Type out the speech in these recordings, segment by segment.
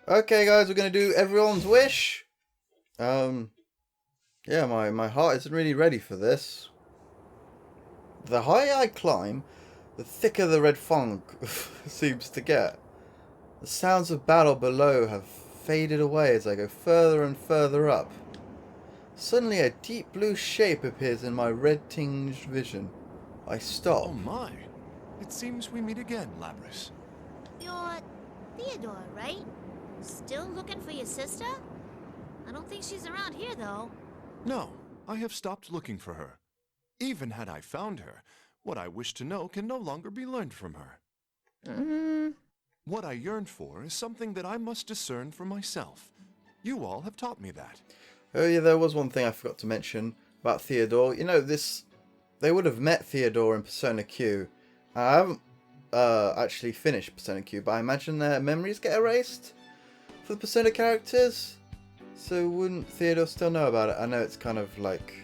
Okay, guys, we're gonna do everyone's wish. Yeah, my heart isn't really ready for this. The higher I climb, the thicker the red fog seems to get. The sounds of battle below have faded away as I go further and further up. Suddenly, a deep blue shape appears in my red-tinged vision. I stop. Oh my. It seems we meet again, Labrys. You're Theodore, right? Still looking for your sister? I don't think she's around here, though. No, I have stopped looking for her. Even had I found her, what I wish to know can no longer be learned from her. What I yearn for is something that I must discern for myself. You all have taught me that. Oh yeah, there was one thing I forgot to mention about Theodore. You know, they would have met Theodore in Persona Q. I haven't actually finished Persona Q, but I imagine their memories get erased for the Persona characters. So wouldn't Theodore still know about it? I know it's kind of like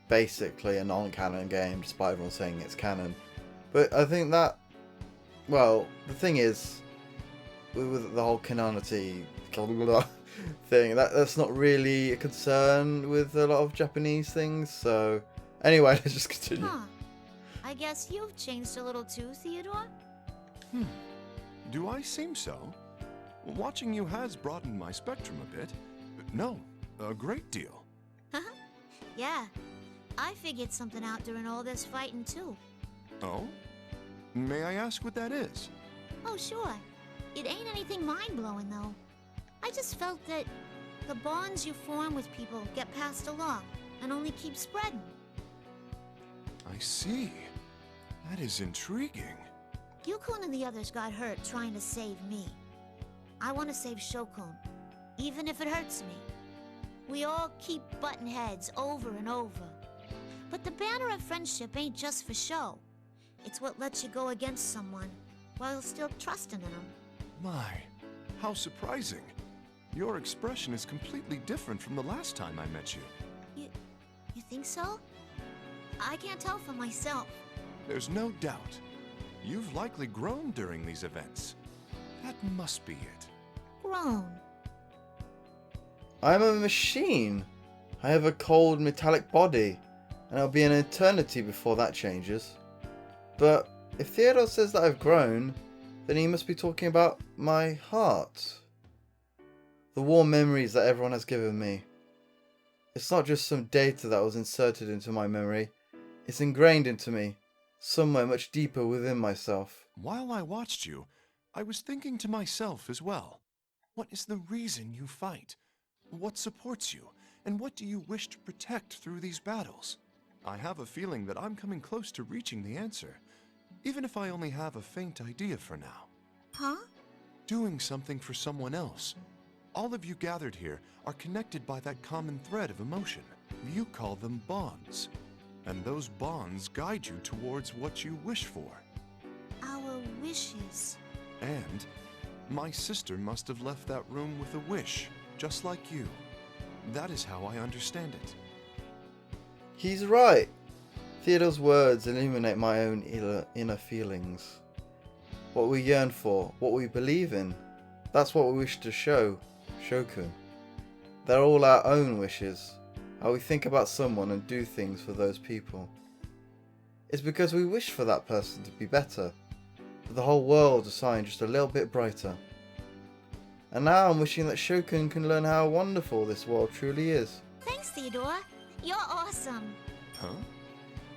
basically a non-canon game, despite everyone saying it's canon. But I think that, well, the thing is, with the whole canonity thing, that's not really a concern with a lot of Japanese things. So anyway, let's just continue. Huh. I guess you've changed a little too, Theodore? Do I seem so? Watching you has broadened my spectrum a bit. No, a great deal. Yeah. I figured something out during all this fighting, too. Oh? May I ask what that is? Oh, sure. It ain't anything mind-blowing, though. I just felt that the bonds you form with people get passed along and only keep spreading. I see. That is intriguing. Yukun and the others got hurt trying to save me. I want to save Shokun, even if it hurts me. We all keep butting heads over and over. But the banner of friendship ain't just for show. It's what lets you go against someone while still trusting in them. My, how surprising. Your expression is completely different from the last time I met you. You think so? I can't tell for myself. There's no doubt. You've likely grown during these events. That must be it. Grown. I'm a machine. I have a cold metallic body, and it'll be an eternity before that changes. But if Theodore says that I've grown, then he must be talking about my heart. The warm memories that everyone has given me. It's not just some data that was inserted into my memory. It's ingrained into me, somewhere much deeper within myself. While I watched you, I was thinking to myself as well. What is the reason you fight? What supports you? And what do you wish to protect through these battles? I have a feeling that I'm coming close to reaching the answer, even if I only have a faint idea for now. Huh? Doing something for someone else. All of you gathered here are connected by that common thread of emotion. You call them bonds. And those bonds guide you towards what you wish for. Our wishes. And my sister must have left that room with a wish, just like you. That is how I understand it. He's right. Theodore's words illuminate my own inner feelings. What we yearn for, what we believe in, that's what we wish to show, Shokun. They're all our own wishes, how we think about someone and do things for those people. It's because we wish for that person to be better, for the whole world to shine just a little bit brighter. And now I'm wishing that Shokun can learn how wonderful this world truly is. Thanks, Theodore. You're awesome. Huh?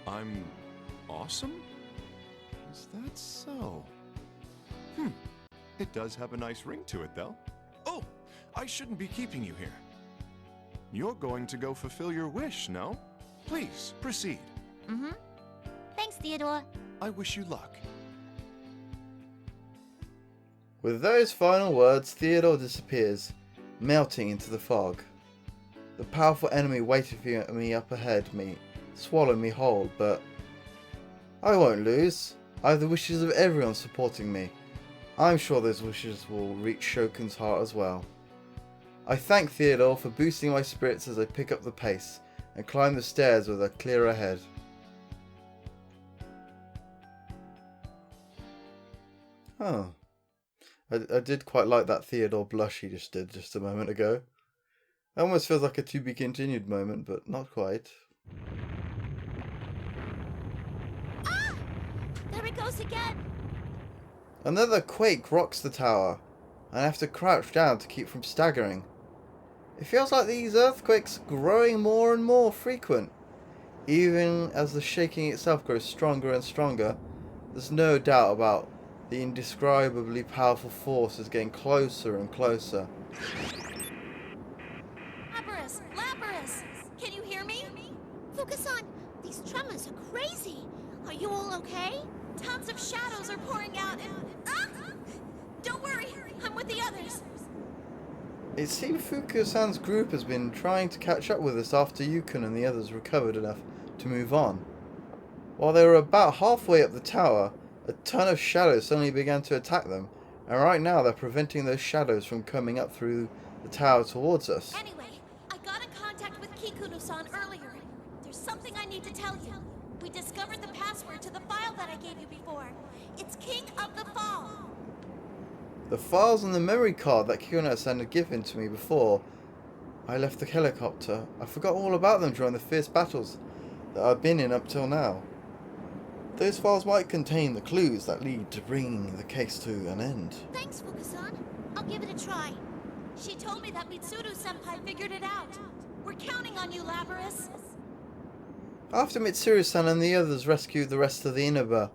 I'm awesome? Is that so? It does have a nice ring to it, though. Oh, I shouldn't be keeping you here. You're going to go fulfill your wish, no? Please, proceed. Thanks, Theodore. I wish you luck. With those final words, Theodore disappears, melting into the fog. The powerful enemy waited for me up ahead, swallow me whole, but I won't lose. I have the wishes of everyone supporting me. I'm sure those wishes will reach Shokun's heart as well. I thank Theodore for boosting my spirits as I pick up the pace and climb the stairs with a clearer head. Oh. I did quite like that Theodore blush he just did just a moment ago. It almost feels like a to be continued moment, but not quite. Ah! There it goes again! Another quake rocks the tower, and I have to crouch down to keep from staggering. It feels like these earthquakes are growing more and more frequent. Even as the shaking itself grows stronger and stronger, there's no doubt about the indescribably powerful force is getting closer and closer. Labrys! Labrys! Can you hear me? Fukusan, these tremors are crazy. Are you all okay? Tons of shadows are pouring out and... Ah! Don't worry, I'm with the others. It seems Fukusan's group has been trying to catch up with us after Yukon and the others recovered enough to move on. While they were about halfway up the tower, a ton of shadows suddenly began to attack them, and right now they're preventing those shadows from coming up through the tower towards us. Anyway, I got in contact with Kikuno-san earlier. There's something I need to tell you. We discovered the password to the file that I gave you before. It's King of the Fall. The files on the memory card that Kikuno-san had given to me before I left the helicopter. I forgot all about them during the fierce battles that I've been in up till now. Those files might contain the clues that lead to bringing the case to an end. Thanks, Fukusan. I'll give it a try. She told me that Mitsuru-senpai figured it out. We're counting on you, Labrys. After Mitsuru-san and the others rescued the rest of the Inaba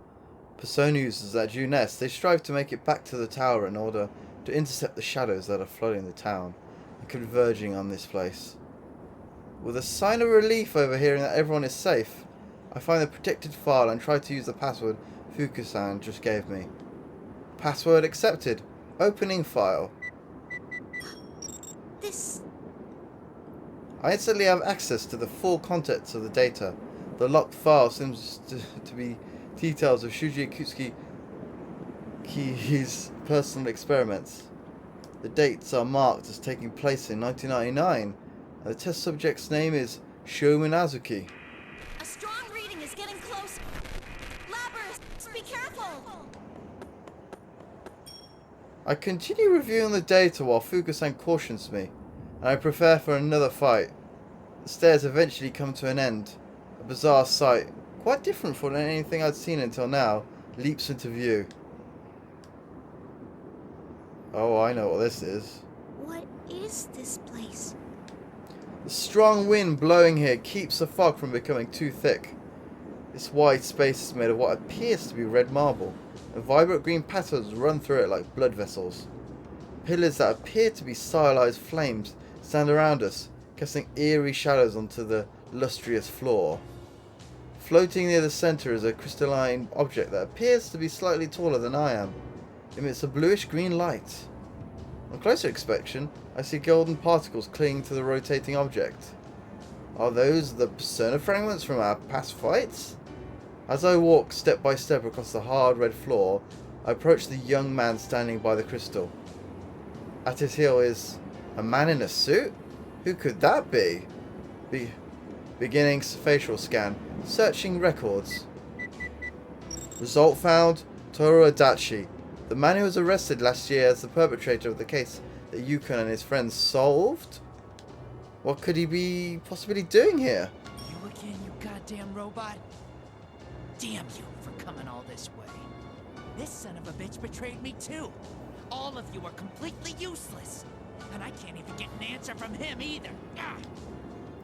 Persona users at Junes, they strive to make it back to the tower in order to intercept the shadows that are flooding the town and converging on this place. With a sign of relief over hearing that everyone is safe, I find the protected file and try to use the password Fukusan just gave me. Password accepted. Opening file. This... I instantly have access to the full contents of the data. The locked file seems to be details of Shuji Ikutsuki's personal experiments. The dates are marked as taking place in 1999, and the test subject's name is Shomin Azuki. A strong reading is getting close. Labrys, be careful! I continue reviewing the data while Fukusan cautions me, and I prepare for another fight. The stairs eventually come to an end. A bizarre sight, quite different from anything I'd seen until now, leaps into view. Oh, I know what this is. What is this place? The strong wind blowing here keeps the fog from becoming too thick. This wide space is made of what appears to be red marble, and vibrant green patterns run through it like blood vessels. Pillars that appear to be stylized flames stand around us, casting eerie shadows onto the lustrous floor. Floating near the center is a crystalline object that appears to be slightly taller than I am. It emits a bluish green light. On closer inspection, I see golden particles clinging to the rotating object. Are those the persona fragments from our past fights? As I walk step by step across the hard red floor, I approach the young man standing by the crystal. At his heel is a man in a suit? Who could that be? Beginning facial scan, searching records. Result found, Toru Adachi, the man who was arrested last year as the perpetrator of the case that Yukon and his friends solved? What could he be possibly doing here? You again, you goddamn robot? Damn you for coming all this way. This son of a bitch betrayed me too. All of you are completely useless. And I can't even get an answer from him either. Ah!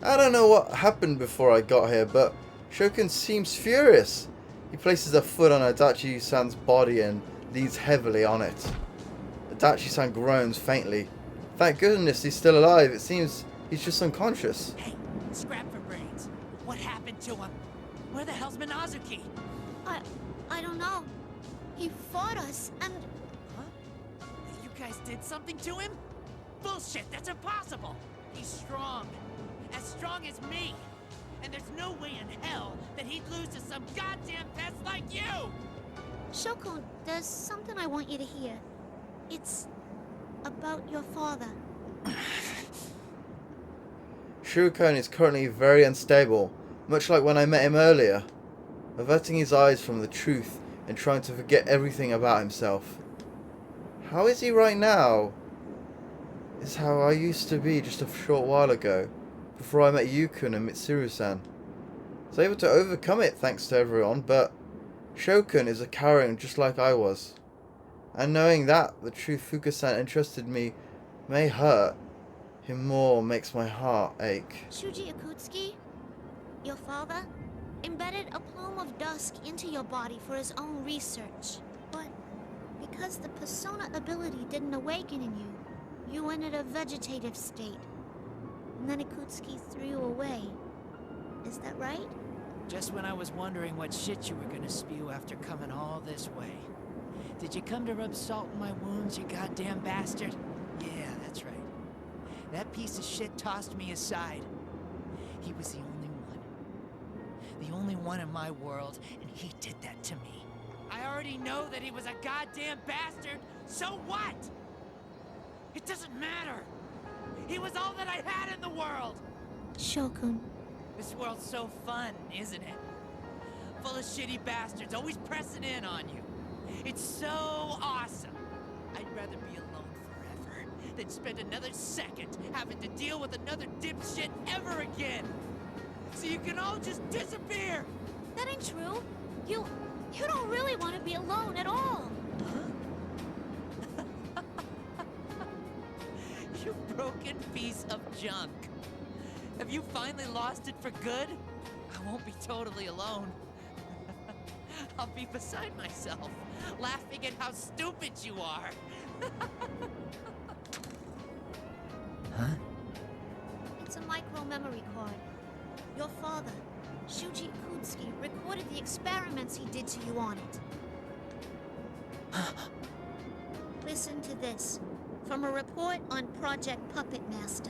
I don't know what happened before I got here, but Shokin seems furious. He places a foot on Adachi-san's body and leans heavily on it. Adachi-san groans faintly. Thank goodness he's still alive. It seems he's just unconscious. Hey, scrap for brains. What happened to him? Where the hell's Minazuki? I don't know. He fought us and... Huh? You guys did something to him? Bullshit, that's impossible! He's strong. As strong as me. And there's no way in hell that he'd lose to some goddamn pest like you! Shokun, there's something I want you to hear. It's about your father. Shurikon is currently very unstable, much like when I met him earlier, averting his eyes from the truth and trying to forget everything about himself. How is he right now? Is how I used to be just a short while ago, before I met Yukun and Mitsuru-san. I was able to overcome it thanks to everyone, but Shokun is a Karen just like I was. And knowing that the true Fuka-san entrusted me may hurt him more makes my heart ache. Shuji Akutsuki, your father, embedded a plume of dusk into your body for his own research. But because the persona ability didn't awaken in you, you entered a vegetative state. And then Akutsuki threw you away. Is that right? Just when I was wondering what shit you were gonna spew after coming all this way. Did you come to rub salt in my wounds, you goddamn bastard? Yeah, that's right. That piece of shit tossed me aside. He was the only one. The only one in my world, and he did that to me. I already know that he was a goddamn bastard, so what? It doesn't matter. He was all that I had in the world. Shokun. This world's so fun, isn't it? Full of shitty bastards, always pressing in on you. It's so awesome. I'd rather be alone forever than spend another second having to deal with another dipshit ever again. So you can all just disappear. That ain't true. You don't really want to be alone at all. You broken piece of junk. Have you finally lost it for good? I won't be totally alone. I'll be beside myself, laughing at how stupid you are. Huh? It's a micro memory card. Your father, Shuji Akutsuki, recorded the experiments he did to you on it. Listen to this. From a report on Project Puppetmaster.